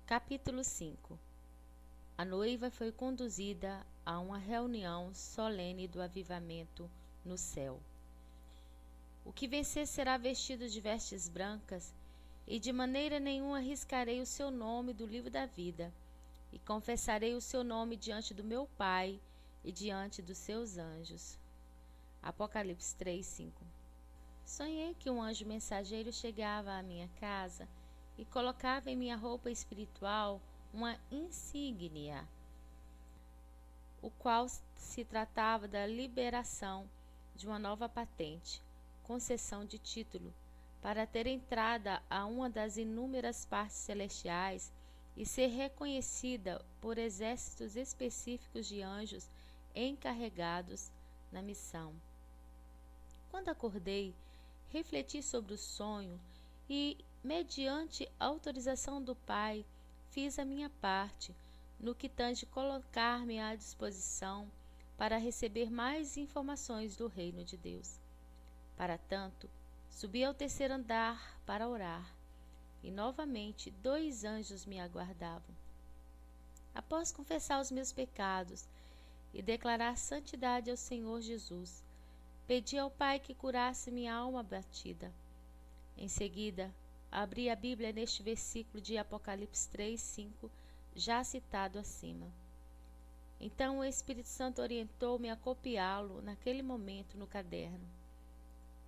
Capítulo 5. A noiva foi conduzida a uma reunião solene do avivamento no céu. O que vencer será vestido de vestes brancas, e de maneira nenhuma riscarei o seu nome do livro da vida, e confessarei o seu nome diante do meu Pai e diante dos seus anjos. Apocalipse 3:5. Sonhei que um anjo mensageiro chegava à minha casa e colocava em minha roupa espiritual uma insígnia, o qual se tratava da liberação de uma nova patente, concessão de título, para ter entrada a uma das inúmeras partes celestiais e ser reconhecida por exércitos específicos de anjos encarregados na missão. Quando acordei, refleti sobre o sonho e, mediante autorização do Pai, fiz a minha parte, no que tange colocar-me à disposição para receber mais informações do reino de Deus. Para tanto, subi ao terceiro andar para orar, e novamente 2 anjos me aguardavam. Após confessar os meus pecados e declarar santidade ao Senhor Jesus, pedi ao Pai que curasse minha alma abatida. Em seguida, abri a Bíblia neste versículo de Apocalipse 3:5, já citado acima. Então o Espírito Santo orientou-me a copiá-lo naquele momento no caderno.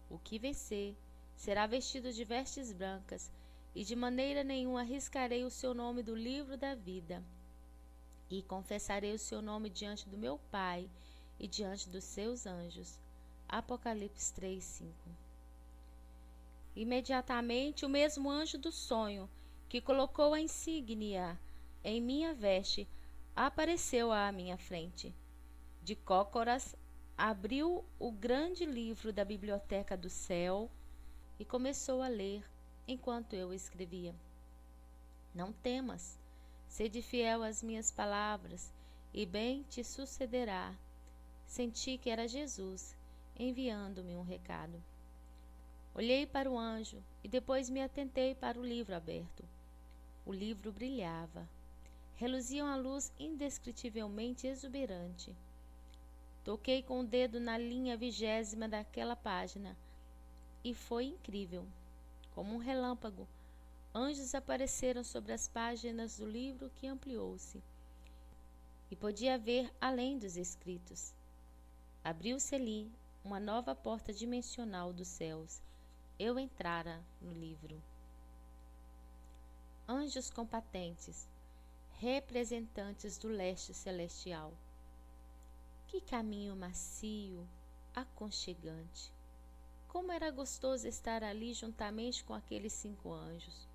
O que vencer será vestido de vestes brancas, e de maneira nenhuma riscarei o seu nome do livro da vida, e confessarei o seu nome diante do meu Pai e diante dos seus anjos. Apocalipse 3:5. Imediatamente o mesmo anjo do sonho, que colocou a insígnia em minha veste, apareceu à minha frente. De cócoras, abriu o grande livro da biblioteca do céu e começou a ler enquanto eu escrevia. Não temas, sede fiel às minhas palavras, e bem te sucederá. Senti que era Jesus enviando-me um recado. Olhei para o anjo e depois me atentei para o livro aberto. O livro brilhava. Reluzia uma luz indescritivelmente exuberante. Toquei com o dedo na linha 20ª daquela página e foi incrível. Como um relâmpago, anjos apareceram sobre as páginas do livro, que ampliou-se, e podia ver além dos escritos. Abriu-se ali uma nova porta dimensional dos céus. Eu entrara no livro. Anjos com patentes, representantes do leste celestial. Que caminho macio, aconchegante! Como era gostoso estar ali juntamente com aqueles 5 anjos.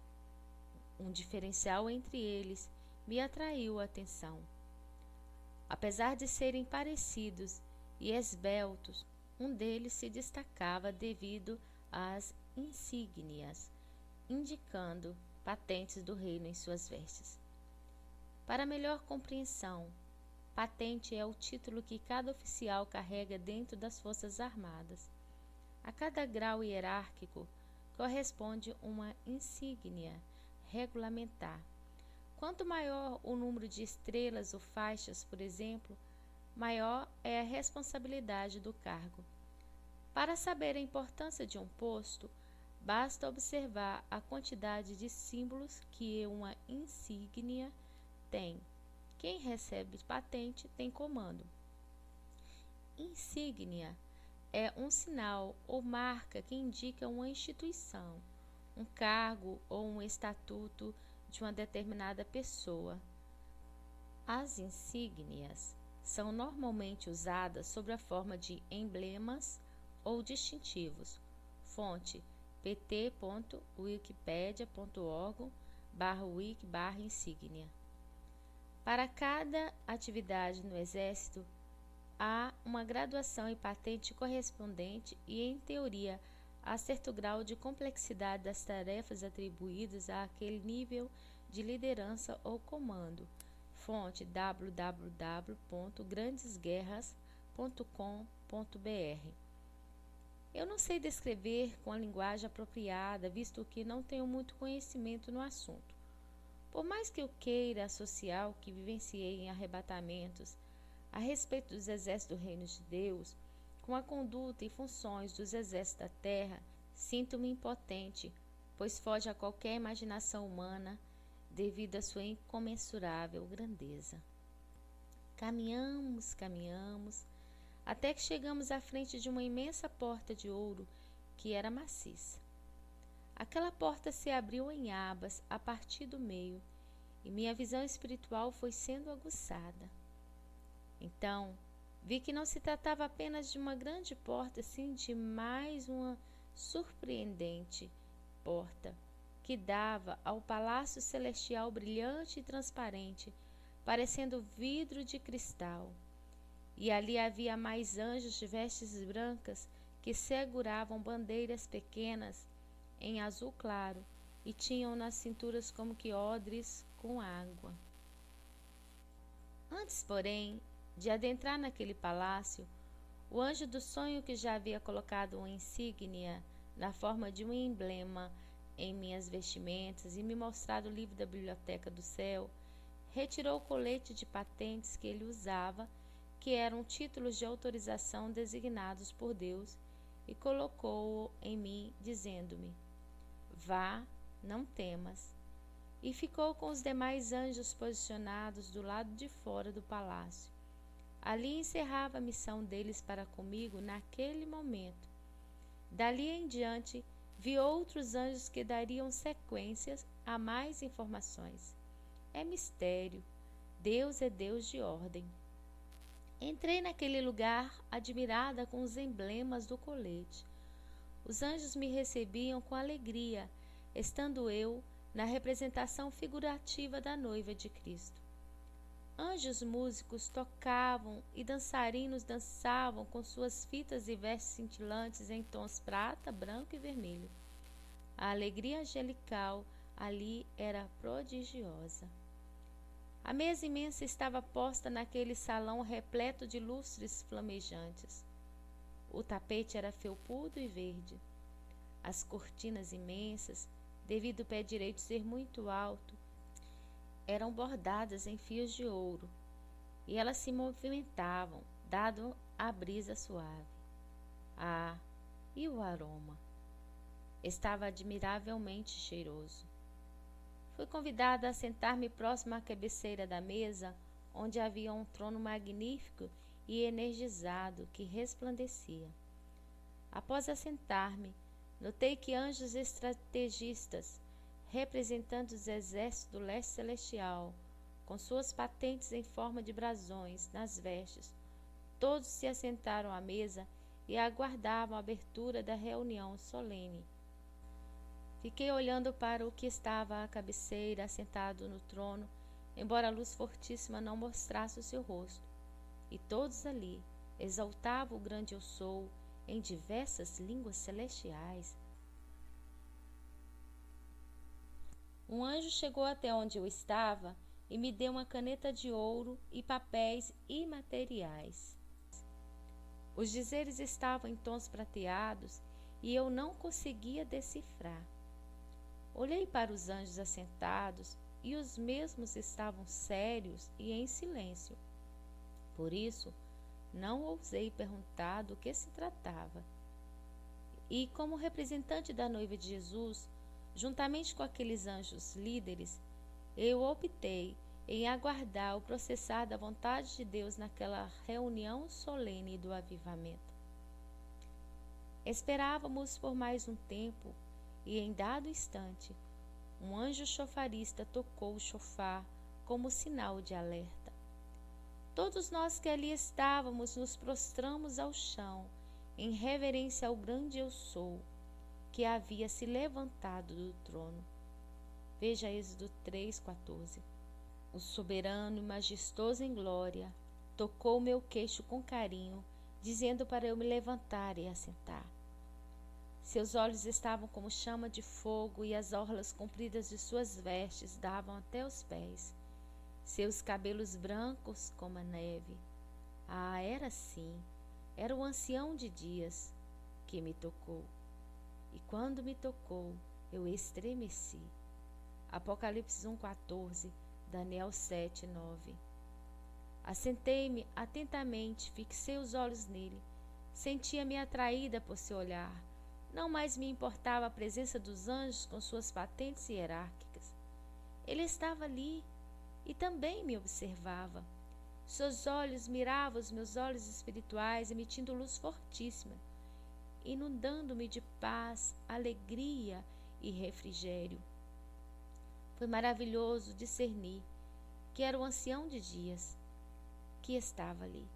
Um diferencial entre eles me atraiu a atenção. Apesar de serem parecidos e esbeltos, um deles se destacava devido às insígnias, indicando patentes do reino em suas vestes. Para melhor compreensão, patente é o título que cada oficial carrega dentro das Forças Armadas. A cada grau hierárquico corresponde uma insígnia regulamentar. Quanto maior o número de estrelas ou faixas, por exemplo, maior é a responsabilidade do cargo. Para saber a importância de um posto, basta observar a quantidade de símbolos que uma insígnia tem. Quem recebe patente tem comando. Insígnia é um sinal ou marca que indica uma instituição, um cargo ou um estatuto de uma determinada pessoa. As insígnias são normalmente usadas sob a forma de emblemas ou distintivos. Fonte: pt.wikipedia.org/wiki/insígnia. Para cada atividade no Exército, há uma graduação e patente correspondente e, em teoria, a certo grau de complexidade das tarefas atribuídas àquele nível de liderança ou comando. Fonte: www.grandesguerras.com.br. Eu não sei descrever com a linguagem apropriada, visto que não tenho muito conhecimento no assunto. Por mais que eu queira associar o que vivenciei em arrebatamentos a respeito dos exércitos do reino de Deus, com a conduta e funções dos exércitos da terra, sinto-me impotente, pois foge a qualquer imaginação humana devido à sua incomensurável grandeza. Caminhamos, até que chegamos à frente de uma imensa porta de ouro que era maciça. Aquela porta se abriu em abas a partir do meio, e minha visão espiritual foi sendo aguçada. Então, vi que não se tratava apenas de uma grande porta, sim de mais uma surpreendente porta que dava ao palácio celestial brilhante e transparente, parecendo vidro de cristal. E ali havia mais anjos de vestes brancas que seguravam bandeiras pequenas em azul claro e tinham nas cinturas como que odres com água. Antes, porém, de adentrar naquele palácio, o anjo do sonho, que já havia colocado uma insígnia na forma de um emblema em minhas vestimentas e me mostrado o livro da biblioteca do céu, retirou o colete de patentes que ele usava, que eram títulos de autorização designados por Deus, e colocou-o em mim, dizendo-me: vá, não temas. E ficou com os demais anjos posicionados do lado de fora do palácio. Ali encerrava a missão deles para comigo naquele momento. Dali em diante, vi outros anjos que dariam sequências a mais informações. É mistério. Deus é Deus de ordem. Entrei naquele lugar admirada com os emblemas do colete. Os anjos me recebiam com alegria, estando eu na representação figurativa da noiva de Cristo. Anjos músicos tocavam e dançarinos dançavam com suas fitas e vestes cintilantes em tons prata, branco e vermelho. A alegria angelical ali era prodigiosa. A mesa imensa estava posta naquele salão repleto de lustres flamejantes. O tapete era felpudo e verde. As cortinas imensas, devido o pé direito ser muito alto, eram bordadas em fios de ouro, e elas se movimentavam, dado a brisa suave. Ah, e o aroma! Estava admiravelmente cheiroso. Fui convidada a sentar-me próximo à cabeceira da mesa, onde havia um trono magnífico e energizado que resplandecia. Após assentar-me, notei que anjos estrategistas, representantes os exércitos do leste celestial, com suas patentes em forma de brasões nas vestes, todos se assentaram à mesa e aguardavam a abertura da reunião solene. Fiquei olhando para o que estava à cabeceira, assentado no trono, embora a luz fortíssima não mostrasse o seu rosto. E todos ali exaltavam o grande eu sou em diversas línguas celestiais. Um anjo chegou até onde eu estava e me deu uma caneta de ouro e papéis imateriais. Os dizeres estavam em tons prateados e eu não conseguia decifrar. Olhei para os anjos assentados e os mesmos estavam sérios e em silêncio. Por isso, não ousei perguntar do que se tratava. E, como representante da noiva de Jesus, juntamente com aqueles anjos líderes, eu optei em aguardar o processar da vontade de Deus naquela reunião solene do avivamento. Esperávamos por mais um tempo e, em dado instante, um anjo chofarista tocou o chofar como sinal de alerta. Todos nós que ali estávamos nos prostramos ao chão, em reverência ao grande eu sou, que havia se levantado do trono. Veja Êxodo 3:14. O soberano e majestoso em glória tocou meu queixo com carinho, dizendo para eu me levantar e assentar. Seus olhos estavam como chama de fogo e as orlas compridas de suas vestes davam até os pés. Seus cabelos brancos como a neve. Ah, era sim, era o ancião de dias que me tocou. E quando me tocou, eu estremeci. Apocalipse 1:14, Daniel 7:9. Assentei-me atentamente, fixei os olhos nele. Sentia-me atraída por seu olhar. Não mais me importava a presença dos anjos com suas patentes hierárquicas. Ele estava ali e também me observava. Seus olhos miravam os meus olhos espirituais, emitindo luz fortíssima, inundando-me de paz, alegria e refrigério. Foi maravilhoso discernir que era o ancião de dias que estava ali.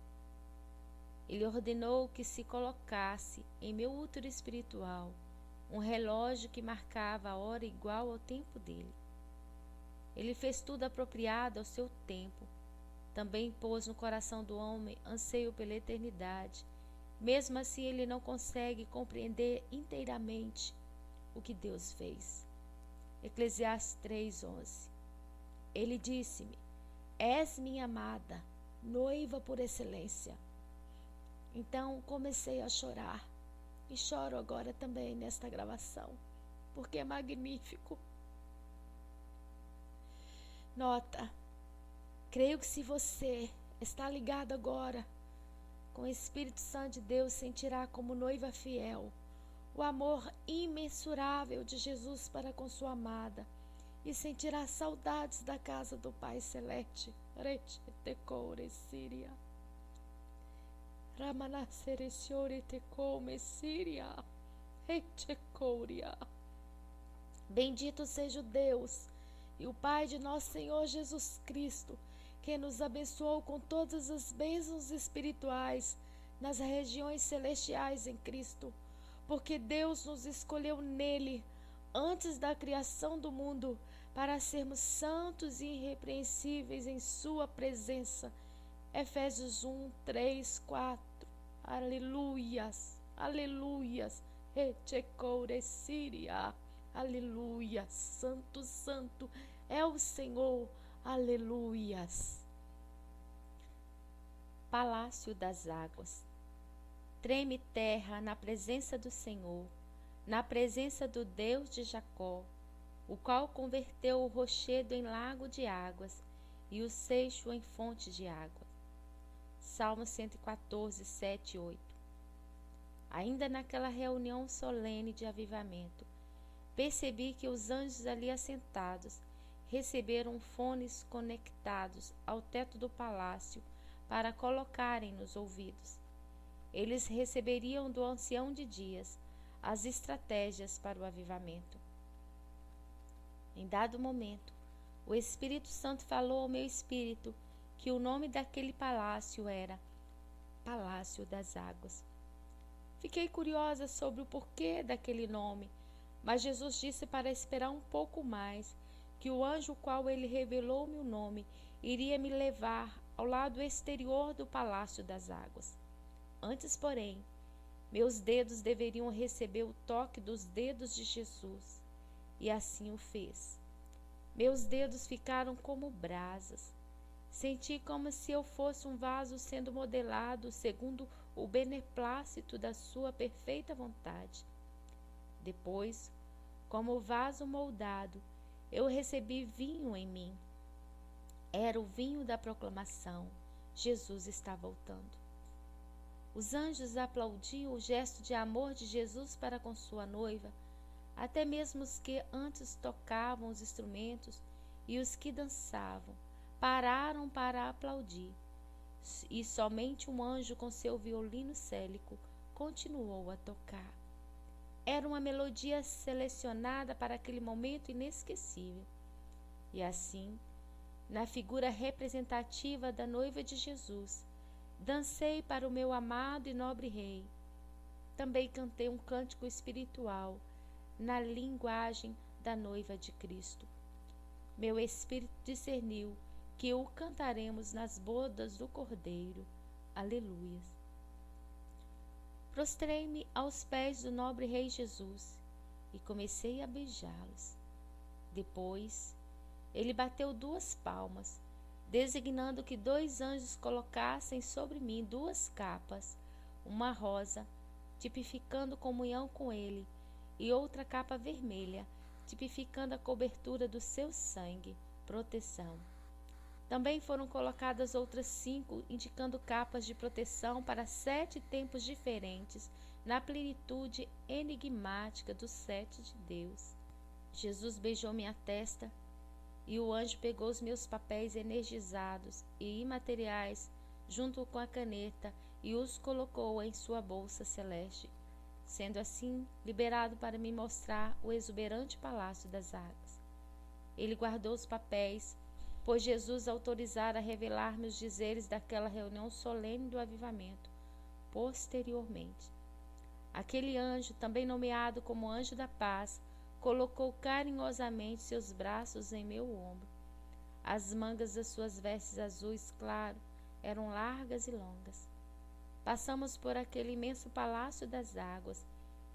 Ele ordenou que se colocasse em meu útero espiritual um relógio que marcava a hora igual ao tempo dele. Ele fez tudo apropriado ao seu tempo. Também pôs no coração do homem anseio pela eternidade. Mesmo assim, ele não consegue compreender inteiramente o que Deus fez. Eclesiastes 3:11. Ele disse-me: és minha amada, noiva por excelência. Então comecei a chorar, e choro agora também nesta gravação, porque é magnífico. Nota, creio que se você está ligado agora com o Espírito Santo de Deus, sentirá como noiva fiel o amor imensurável de Jesus para com sua amada, e sentirá saudades da casa do Pai Celeste. Bendito seja o Deus e o Pai de nosso Senhor Jesus Cristo, que nos abençoou com todas as bênçãos espirituais nas regiões celestiais em Cristo, porque Deus nos escolheu nele antes da criação do mundo para sermos santos e irrepreensíveis em sua presença. Efésios 1, 3, 4. Aleluias, aleluias. Aleluia, santo, santo é o Senhor. Aleluias. Palácio das águas. Treme terra na presença do Senhor, na presença do Deus de Jacó, o qual converteu o rochedo em lago de águas e o seixo em fonte de água. Salmo 114, 7 e 8. Ainda naquela reunião solene de avivamento, percebi que os anjos ali assentados receberam fones conectados ao teto do palácio para colocarem nos ouvidos. Eles receberiam do ancião de dias as estratégias para o avivamento. Em dado momento, o Espírito Santo falou ao meu espírito que o nome daquele palácio era Palácio das Águas. Fiquei curiosa sobre o porquê daquele nome, mas Jesus disse para esperar um pouco mais, que o anjo qual ele revelou-me o nome iria me levar ao lado exterior do Palácio das Águas. Antes, porém, meus dedos deveriam receber o toque dos dedos de Jesus, e assim o fez. Meus dedos ficaram como brasas. Senti como se eu fosse um vaso sendo modelado segundo o beneplácito da sua perfeita vontade. Depois, como vaso moldado, eu recebi vinho em mim. Era o vinho da proclamação. Jesus está voltando. Os anjos aplaudiam o gesto de amor de Jesus para com sua noiva, até mesmo os que antes tocavam os instrumentos e os que dançavam pararam para aplaudir, e somente um anjo com seu violino célico continuou a tocar. Era uma melodia selecionada para aquele momento inesquecível. E assim, na figura representativa da noiva de Jesus, dancei para o meu amado e nobre rei. Também cantei um cântico espiritual na linguagem da noiva de Cristo. Meu espírito discerniu que o cantaremos nas bodas do Cordeiro. Aleluia. Prostrei-me aos pés do nobre rei Jesus e comecei a beijá-los. Depois, ele bateu 2 palmas, designando que 2 anjos colocassem sobre mim 2 capas, uma rosa, tipificando comunhão com ele, e outra capa vermelha, tipificando a cobertura do seu sangue, proteção. Também foram colocadas outras 5, indicando capas de proteção para 7 tempos diferentes, na plenitude enigmática dos 7 de Deus. Jesus beijou minha testa e o anjo pegou os meus papéis energizados e imateriais junto com a caneta e os colocou em sua bolsa celeste, sendo assim liberado para me mostrar o exuberante palácio das águas. Ele guardou os papéis, pois Jesus autorizara a revelar-me os dizeres daquela reunião solene do avivamento. Posteriormente, aquele anjo, também nomeado como anjo da paz, colocou carinhosamente seus braços em meu ombro. As mangas das suas vestes azuis claro eram largas e longas. Passamos por aquele imenso palácio das águas,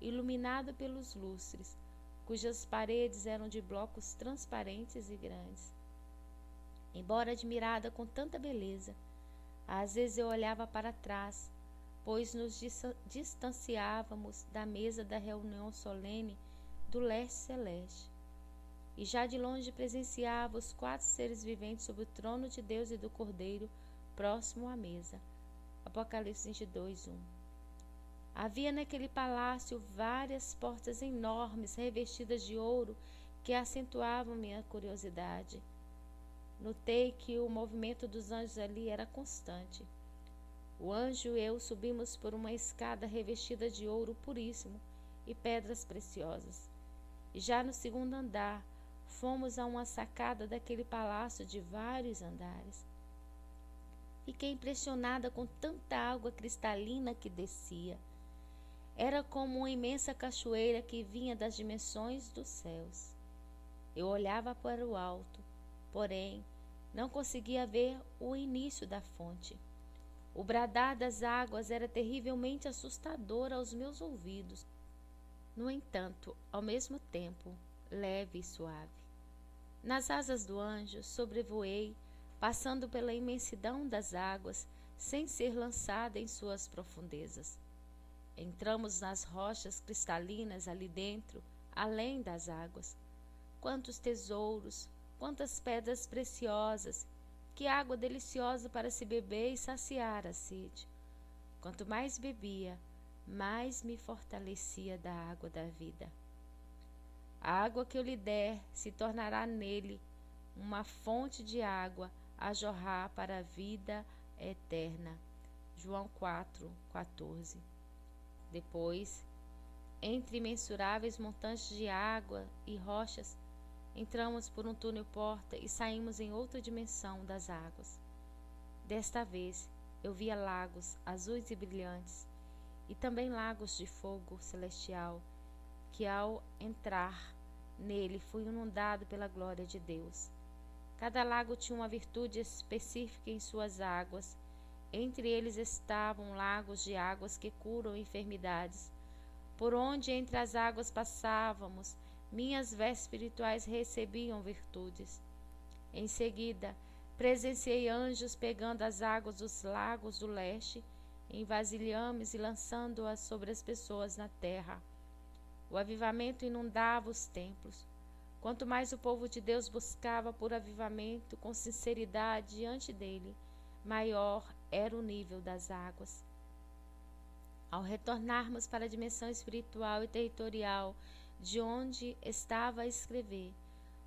iluminado pelos lustres, cujas paredes eram de blocos transparentes e grandes. Embora admirada com tanta beleza, às vezes eu olhava para trás, pois nos distanciávamos da mesa da reunião solene do leste celeste, e já de longe presenciava os 4 seres viventes sob o trono de Deus e do Cordeiro, próximo à mesa. Apocalipse 22, 1. Havia naquele palácio várias portas enormes, revestidas de ouro, que acentuavam minha curiosidade. Notei que o movimento dos anjos ali era constante. O anjo e eu subimos por uma escada revestida de ouro puríssimo e pedras preciosas. E já no segundo andar, fomos a uma sacada daquele palácio de vários andares. Fiquei impressionada com tanta água cristalina que descia. Era como uma imensa cachoeira que vinha das dimensões dos céus. Eu olhava para o alto, porém, não conseguia ver o início da fonte. O bradar das águas era terrivelmente assustador aos meus ouvidos. No entanto, ao mesmo tempo, leve e suave. Nas asas do anjo sobrevoei, passando pela imensidão das águas, sem ser lançada em suas profundezas. Entramos nas rochas cristalinas ali dentro, além das águas. Quantos tesouros, quantas pedras preciosas, que água deliciosa para se beber e saciar a sede. Quanto mais bebia, mais me fortalecia da água da vida. A água que eu lhe der se tornará nele uma fonte de água a jorrar para a vida eterna. João 4:14. Depois, entre imensuráveis montantes de água e rochas, entramos por um túnel-porta e saímos em outra dimensão das águas. Desta vez, eu via lagos azuis e brilhantes, e também lagos de fogo celestial, que ao entrar nele fui inundado pela glória de Deus. Cada lago tinha uma virtude específica em suas águas. Entre eles estavam lagos de águas que curam enfermidades. Por onde entre as águas passávamos, minhas vestes espirituais recebiam virtudes. Em seguida, presenciei anjos pegando as águas dos lagos do leste em vasilhames e lançando-as sobre as pessoas na terra. O avivamento inundava os templos. Quanto mais o povo de Deus buscava por avivamento com sinceridade diante dele, maior era o nível das águas. Ao retornarmos para a dimensão espiritual e territorial de onde estava a escrever,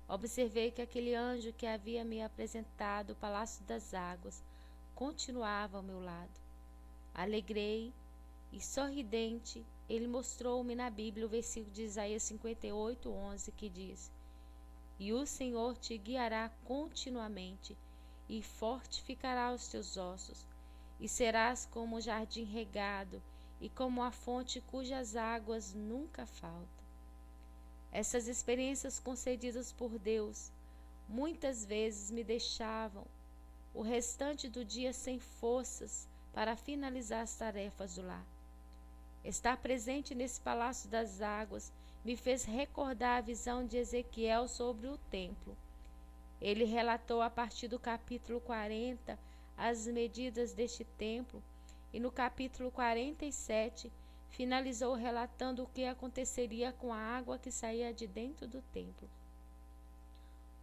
observei que aquele anjo que havia me apresentado o Palácio das Águas continuava ao meu lado. Alegrei e sorridente, ele mostrou-me na Bíblia o versículo de Isaías 58:11, que diz: E o Senhor te guiará continuamente e fortificará os teus ossos, e serás como o jardim regado e como a fonte cujas águas nunca faltam. Essas experiências concedidas por Deus muitas vezes me deixavam o restante do dia sem forças para finalizar as tarefas do lar. Estar presente nesse palácio das águas me fez recordar a visão de Ezequiel sobre o templo. Ele relatou a partir do capítulo 40 as medidas deste templo, e no capítulo 47 finalizou relatando o que aconteceria com a água que saía de dentro do templo.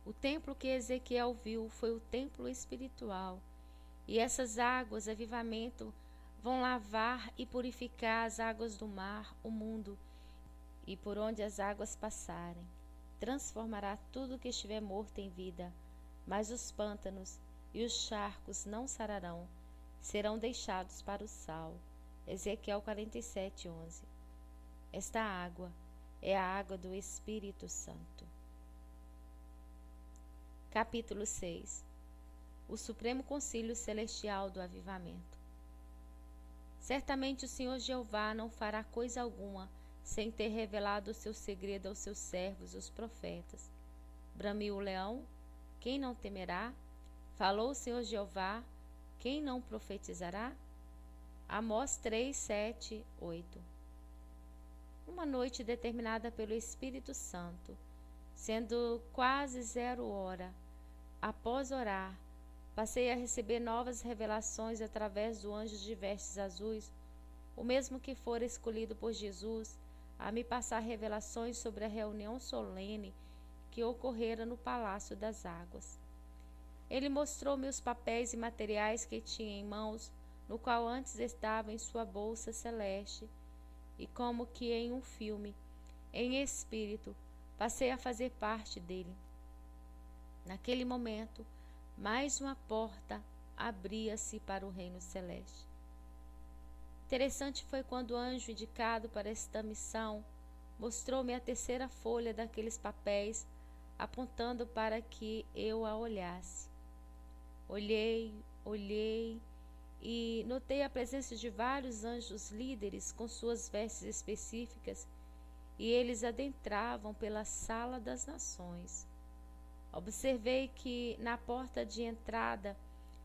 O templo que Ezequiel viu foi o templo espiritual, e essas águas, avivamento, vão lavar e purificar as águas do mar, o mundo, e por onde as águas passarem. Transformará tudo que estiver morto em vida, mas os pântanos e os charcos não sararão, serão deixados para o sal. Ezequiel 47:11. Esta água é a água do Espírito Santo. Capítulo 6. O Supremo Concílio Celestial do Avivamento. Certamente o Senhor Jeová não fará coisa alguma sem ter revelado o seu segredo aos seus servos, os profetas. Bramiu o leão, quem não temerá? Falou o Senhor Jeová, quem não profetizará? Amós 3, 7, 8. Uma noite determinada pelo Espírito Santo, sendo quase 0 hora, após orar, passei a receber novas revelações através do anjo de vestes azuis, o mesmo que fora escolhido por Jesus a me passar revelações sobre a reunião solene que ocorrera no Palácio das Águas. Ele mostrou-me os papéis e materiais que tinha em mãos, no qual antes estava em sua bolsa celeste, e como que em um filme, em espírito, passei a fazer parte dele. Naquele momento, mais uma porta abria-se para o reino celeste. Interessante foi quando o anjo indicado para esta missão mostrou-me a terceira folha daqueles papéis, apontando para que eu a olhasse. Olhei e notei a presença de vários anjos líderes com suas vestes específicas, e eles adentravam pela sala das nações. Observei que na porta de entrada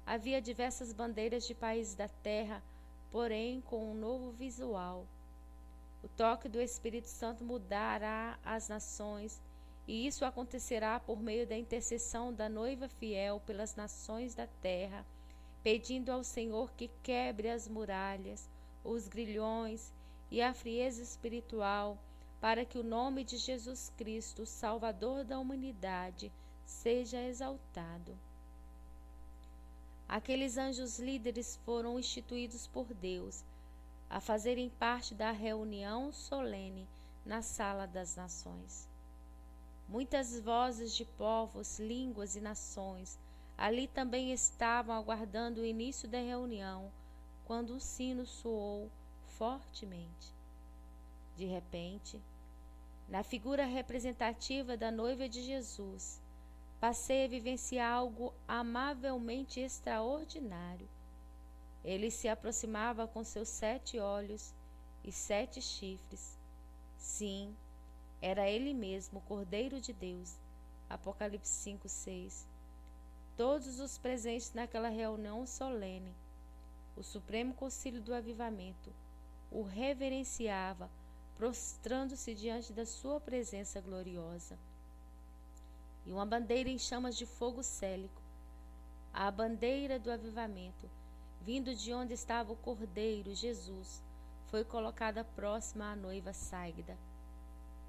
havia diversas bandeiras de países da terra, porém com um novo visual. O toque do Espírito Santo mudará as nações, e isso acontecerá por meio da intercessão da noiva fiel pelas nações da terra, pedindo ao Senhor que quebre as muralhas, os grilhões e a frieza espiritual, para que o nome de Jesus Cristo, Salvador da humanidade, seja exaltado. Aqueles anjos líderes foram instituídos por Deus a fazerem parte da reunião solene na sala das nações. Muitas vozes de povos, línguas e nações ali também estavam aguardando o início da reunião, quando o sino soou fortemente. De repente, na figura representativa da noiva de Jesus, passei a vivenciar algo amavelmente extraordinário. Ele se aproximava com seus 7 olhos e 7 chifres. Sim, era ele mesmo, o Cordeiro de Deus. Apocalipse 5:6. Todos os presentes naquela reunião solene, o Supremo Concílio do Avivamento, o reverenciava, prostrando-se diante da sua presença gloriosa. E uma bandeira em chamas de fogo célico, a bandeira do avivamento, vindo de onde estava o Cordeiro, Jesus, foi colocada próxima à noiva Ságida.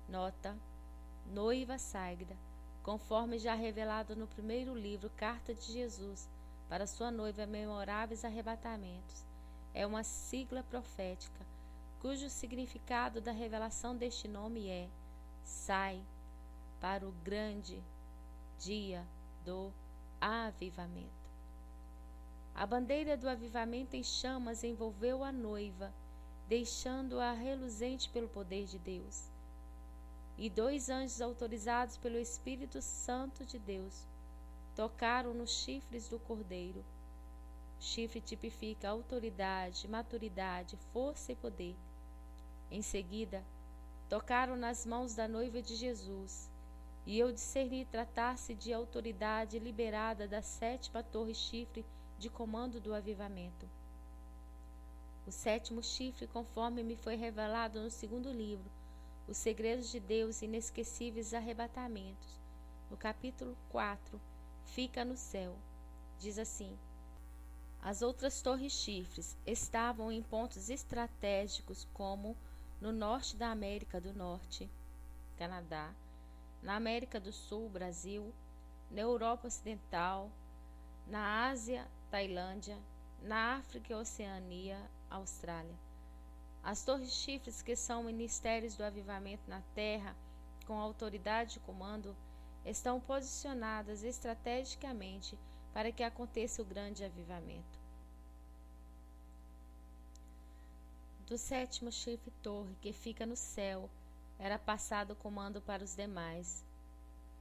Nota: noiva Ságida, conforme já revelado no primeiro livro, Carta de Jesus para sua noiva, Memoráveis Arrebatamentos, é uma sigla profética, cujo significado da revelação deste nome é: sai para o grande dia do avivamento. A bandeira do avivamento em chamas envolveu a noiva, deixando-a reluzente pelo poder de Deus. E 2 anjos autorizados pelo Espírito Santo de Deus tocaram nos chifres do Cordeiro. O chifre tipifica autoridade, maturidade, força e poder. Em seguida, tocaram nas mãos da noiva de Jesus, e eu discerni tratar-se de autoridade liberada da 7ª torre chifre de comando do avivamento. O 7º chifre, conforme me foi revelado no 2º livro, Os Segredos de Deus e Inesquecíveis Arrebatamentos, no capítulo 4, fica no céu. Diz assim: As outras torres chifres estavam em pontos estratégicos como no norte da América do Norte, Canadá, na América do Sul, Brasil, na Europa Ocidental, na Ásia, Tailândia, na África e Oceania, Austrália. As torres chifres, que são ministérios do avivamento na terra, com autoridade e comando, estão posicionadas estrategicamente para que aconteça o grande avivamento. Do sétimo chifre-torre, que fica no céu, era passado o comando para os demais.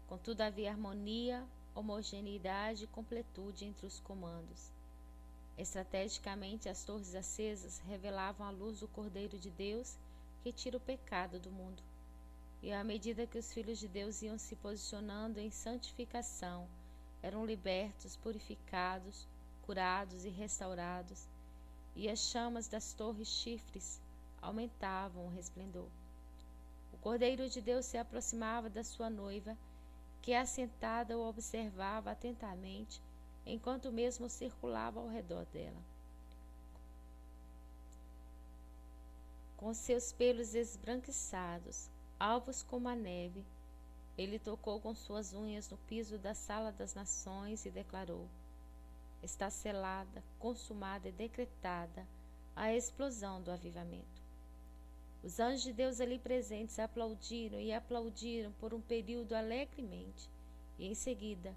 Contudo, havia harmonia, homogeneidade e completude entre os comandos. Estrategicamente, as torres acesas revelavam a luz do Cordeiro de Deus, que tira o pecado do mundo. E à medida que os filhos de Deus iam se posicionando em santificação, eram libertos, purificados, curados e restaurados, e as chamas das torres chifres aumentavam o resplendor. O Cordeiro de Deus se aproximava da sua noiva, que assentada o observava atentamente, enquanto mesmo circulava ao redor dela. Com seus pelos esbranquiçados, alvos como a neve, ele tocou com suas unhas no piso da sala das nações e declarou: está selada, consumada e decretada a explosão do avivamento. Os anjos de Deus ali presentes aplaudiram e aplaudiram por um período alegremente, e em seguida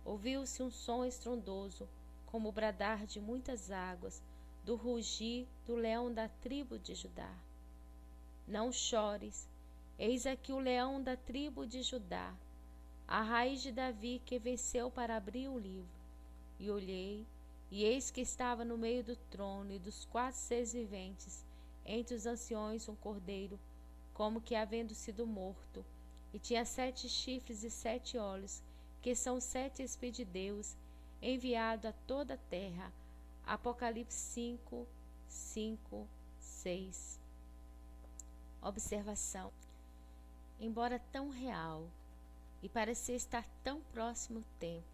ouviu-se um som estrondoso, como o bradar de muitas águas, do rugir do leão da tribo de Judá. Não chores, eis aqui o leão da tribo de Judá, a raiz de Davi, que venceu para abrir o livro. E olhei, e eis que estava no meio do trono e dos 4 seres viventes, entre os anciões um cordeiro, como que havendo sido morto, e tinha 7 chifres e 7 olhos, que são 7 Espíritos de Deus, enviado a toda a terra. Apocalipse 5, 5, 6. Observação. Embora tão real e parecer estar tão próximo o tempo,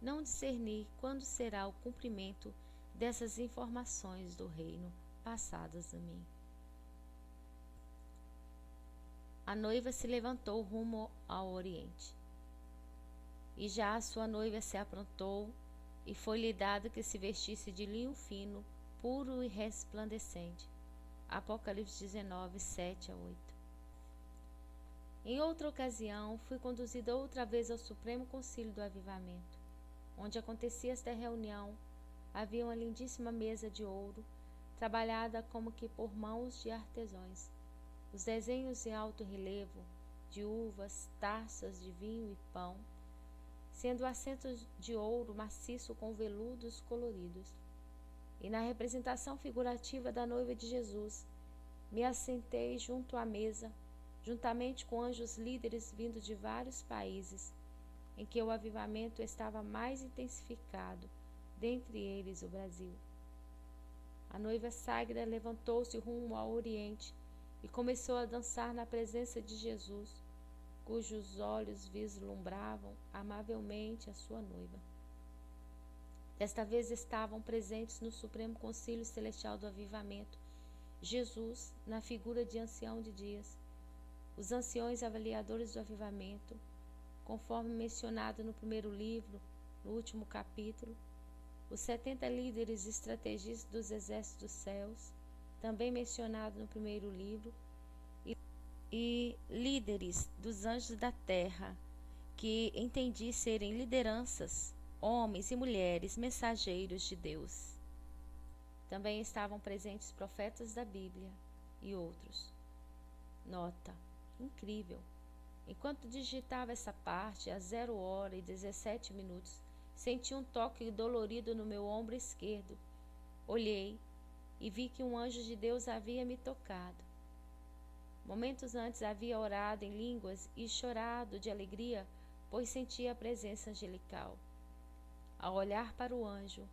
não discernir quando será o cumprimento dessas informações do reino passadas a mim. A noiva se levantou rumo ao oriente, e já a sua noiva se aprontou, e foi-lhe dado que se vestisse de linho fino, puro e resplandecente. Apocalipse 19, 7 a 8. Em outra ocasião, fui conduzida outra vez ao Supremo Concílio do Avivamento. Onde acontecia esta reunião, havia uma lindíssima mesa de ouro, trabalhada como que por mãos de artesãos. Os desenhos em alto relevo, de uvas, taças de vinho e pão, sendo assentos de ouro maciço com veludos coloridos. E na representação figurativa da noiva de Jesus, me assentei junto à mesa, juntamente com anjos líderes vindos de vários países, em que o avivamento estava mais intensificado, dentre eles o Brasil. A noiva sagrada levantou-se rumo ao oriente e começou a dançar na presença de Jesus, cujos olhos vislumbravam amavelmente a sua noiva. Desta vez estavam presentes no Supremo Concílio Celestial do Avivamento Jesus, na figura de ancião de dias, os anciões avaliadores do avivamento, conforme mencionado no primeiro livro, no último capítulo, os 70 líderes estrategistas dos exércitos dos céus, também mencionado no primeiro livro, e líderes dos anjos da terra, que entendi serem lideranças, homens e mulheres mensageiros de Deus. Também estavam presentes profetas da Bíblia e outros. Nota: incrível! Enquanto digitava essa parte, às 0h17, senti um toque dolorido no meu ombro esquerdo. Olhei e vi que um anjo de Deus havia me tocado. Momentos antes havia orado em línguas e chorado de alegria, pois sentia a presença angelical. Ao olhar para o anjo,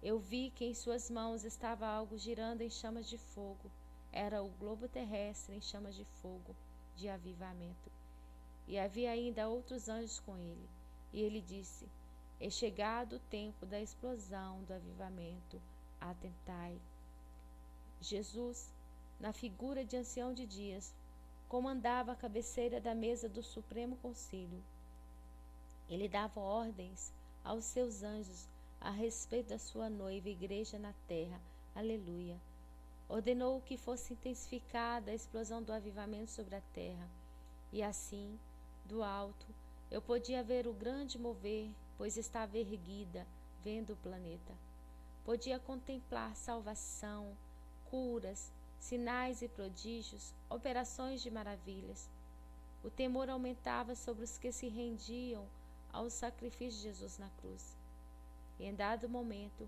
eu vi que em suas mãos estava algo girando em chamas de fogo. Era o globo terrestre em chamas de fogo, de avivamento. E havia ainda outros anjos com ele. E ele disse: É chegado o tempo da explosão do avivamento. Atentai. Jesus, na figura de ancião de dias, comandava a cabeceira da mesa do Supremo Concílio. Ele dava ordens aos seus anjos a respeito da sua noiva igreja na terra. Aleluia. Ordenou que fosse intensificada a explosão do avivamento sobre a terra. E assim, do alto, eu podia ver o grande mover, pois estava erguida, vendo o planeta. Podia contemplar salvação, curas, sinais e prodígios, operações de maravilhas. O temor aumentava sobre os que se rendiam ao sacrifício de Jesus na cruz. E em dado momento,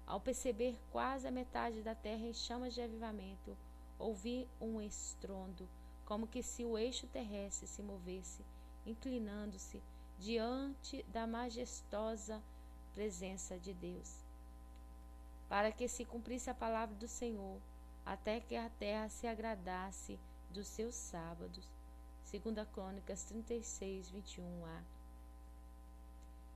ao perceber quase a metade da terra em chamas de avivamento, ouvi um estrondo, como que se o eixo terrestre se movesse, inclinando-se diante da majestosa presença de Deus, para que se cumprisse a palavra do Senhor, até que a terra se agradasse dos seus sábados. 2 Crônicas 36, 21a.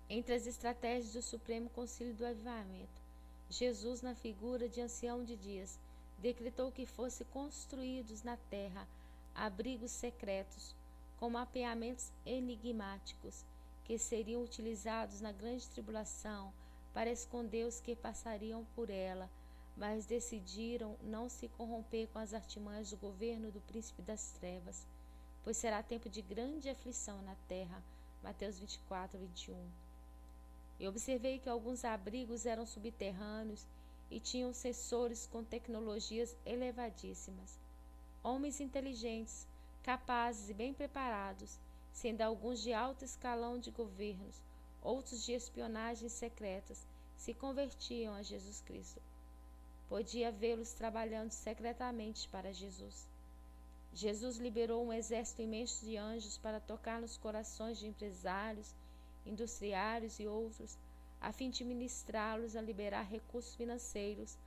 Entre as estratégias do Supremo Concílio do Avivamento, Jesus, na figura de ancião de dias, decretou que fossem construídos na terra abrigos secretos, com mapeamentos enigmáticos, que seriam utilizados na grande tribulação para esconder os que passariam por ela, mas decidiram não se corromper com as artimanhas do governo do príncipe das trevas, pois será tempo de grande aflição na terra. Mateus 24, 21. Eu observei que alguns abrigos eram subterrâneos e tinham sensores com tecnologias elevadíssimas. Homens inteligentes, capazes e bem preparados, sendo alguns de alto escalão de governos, outros de espionagens secretas, se convertiam a Jesus Cristo. Podia vê-los trabalhando secretamente para Jesus. Jesus liberou um exército imenso de anjos para tocar nos corações de empresários, industriários e outros, a fim de ministrá-los a liberar recursos financeiros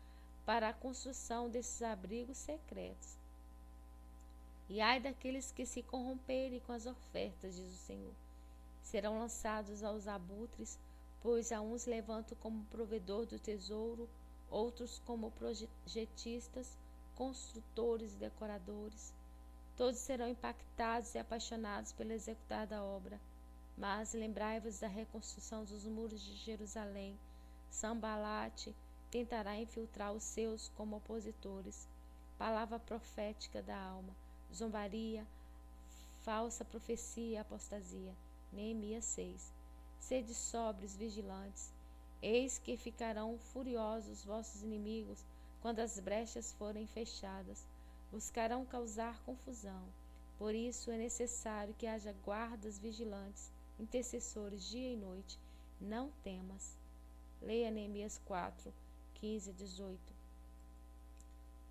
para a construção desses abrigos secretos. E ai daqueles que se corromperem com as ofertas, diz o Senhor. Serão lançados aos abutres, pois a uns levantam como provedor do tesouro, outros como projetistas, construtores e decoradores. Todos serão impactados e apaixonados pelo executar da obra. Mas lembrai-vos da reconstrução dos muros de Jerusalém. Sanbalate tentará infiltrar os seus como opositores. Palavra profética da alma, zombaria, falsa profecia e apostasia. Neemias 6. Sede sóbrios, vigilantes. Eis que ficarão furiosos vossos inimigos quando as brechas forem fechadas. Buscarão causar confusão. Por isso é necessário que haja guardas vigilantes, intercessores dia e noite. Não temas. Leia Neemias 4, 15 e 18.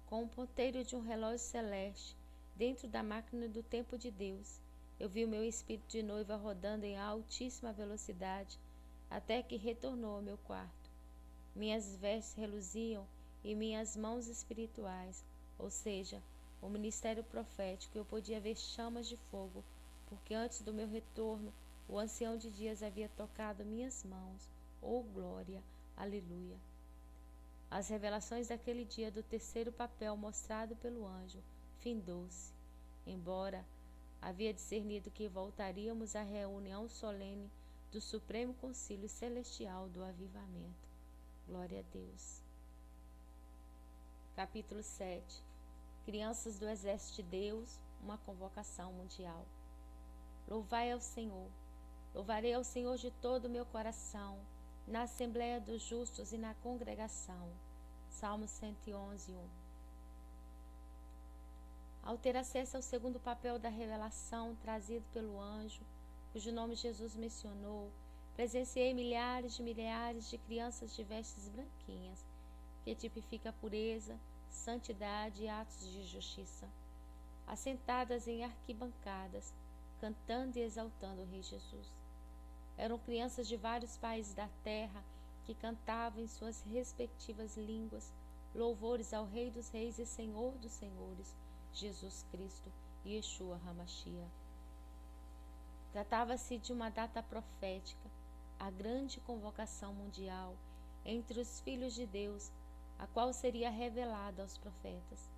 Com o ponteiro de um relógio celeste, dentro da máquina do tempo de Deus, eu vi o meu espírito de noiva rodando em altíssima velocidade, até que retornou ao meu quarto. Minhas vestes reluziam e minhas mãos espirituais, ou seja, o ministério profético, eu podia ver chamas de fogo, porque antes do meu retorno, o ancião de dias havia tocado minhas mãos. Oh, glória! Aleluia! As revelações daquele dia do terceiro papel mostrado pelo anjo findou-se, embora havia discernido que voltaríamos à reunião solene do Supremo Concílio Celestial do Avivamento. Glória a Deus. Capítulo 7. Crianças do Exército de Deus, uma convocação mundial. Louvai ao Senhor. Louvarei ao Senhor de todo o meu coração, na Assembleia dos Justos e na congregação. Salmo 111, 1. Ao ter acesso ao segundo papel da revelação trazido pelo anjo, cujo nome Jesus mencionou, presenciei milhares de crianças de vestes branquinhas, que tipifica a pureza, santidade e atos de justiça, assentadas em arquibancadas, cantando e exaltando o Rei Jesus. Eram crianças de vários países da terra que cantavam em suas respectivas línguas louvores ao Rei dos Reis e Senhor dos Senhores, Jesus Cristo e Yeshua HaMashiach. Tratava-se de uma data profética, a grande convocação mundial entre os filhos de Deus, a qual seria revelada aos profetas.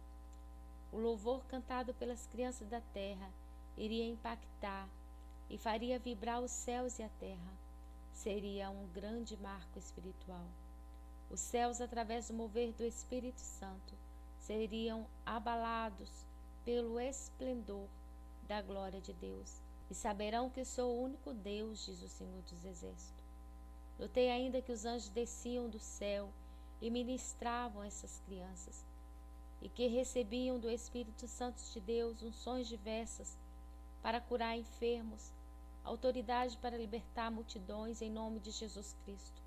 O louvor cantado pelas crianças da terra iria impactar e faria vibrar os céus e a terra. Seria um grande marco espiritual. Os céus, através do mover do Espírito Santo, seriam abalados pelo esplendor da glória de Deus, e saberão que sou o único Deus, diz o Senhor dos Exércitos. Notei ainda que os anjos desciam do céu e ministravam a essas crianças, e que recebiam do Espírito Santo de Deus unções diversas para curar enfermos, autoridade para libertar multidões em nome de Jesus Cristo,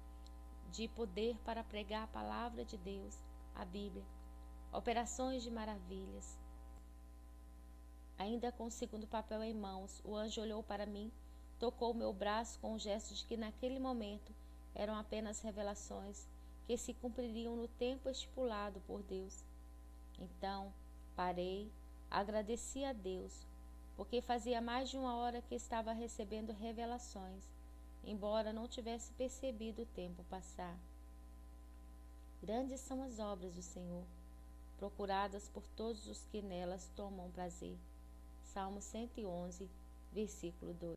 de poder para pregar a palavra de Deus, a Bíblia, operações de maravilhas. Ainda com o segundo papel em mãos, o anjo olhou para mim, tocou meu braço com o gesto de que naquele momento eram apenas revelações que se cumpririam no tempo estipulado por Deus. Então, parei, agradeci a Deus, porque fazia mais de 1 hora que estava recebendo revelações, embora não tivesse percebido o tempo passar. Grandes são as obras do Senhor, procuradas por todos os que nelas tomam prazer. Salmo 111, versículo 2.